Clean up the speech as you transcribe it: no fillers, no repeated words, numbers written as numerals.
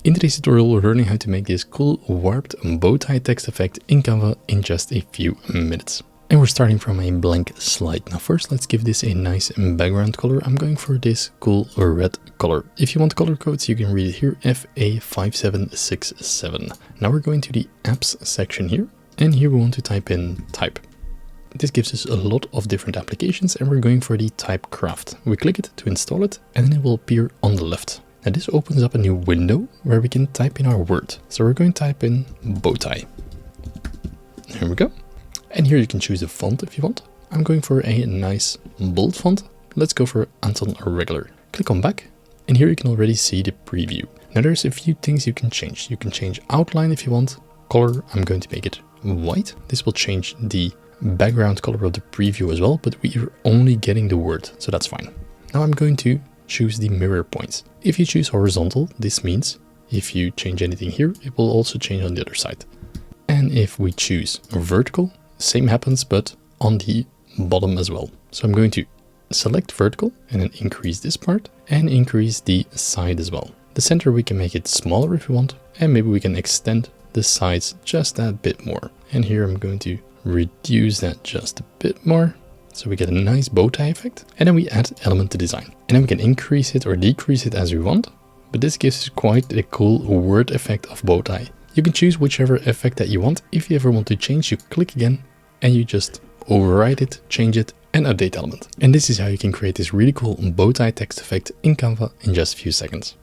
In today's tutorial, we're learning how to make this cool warped bow tie text effect in Canva in just a few minutes. And we're starting from a blank slide. Now first, let's give this a nice background color. I'm going for this cool red color. If you want color codes, you can read it here, FA5767. Now we're going to the apps section here, and here we want to type in type. This gives us a lot of different applications, and we're going for the Typography. We click it to install it, and then it will appear on the left. Now this opens up a new window where we can type in our word. So we're going to type in bow tie. Here we go. And here you can choose a font if you want. I'm going for a nice bold font. Let's go for Anton Regular. Click on back, and here you can already see the preview. Now there's a few things you can change. You can change outline if you want. Color, I'm going to make it white. This will change the background color of the preview as well, but we are only getting the word, so that's fine. Now I'm going to choose the mirror points. If you choose horizontal, this means if you change anything here, it will also change on the other side. And if we choose vertical, same happens, but on the bottom as well. So I'm going to select vertical and then increase this part and increase the side as well. The center, we can make it smaller if we want, and maybe we can extend the sides just that bit more. And here I'm going to reduce that just a bit more. So we get a nice bow tie effect, and then we add element to design. And then we can increase it or decrease it as we want, but this gives us quite a cool word effect of bow tie. You can choose whichever effect that you want. If you ever want to change, you click again and you just override it, change it, and update element. And this is how you can create this really cool bow tie text effect in Canva in just a few seconds.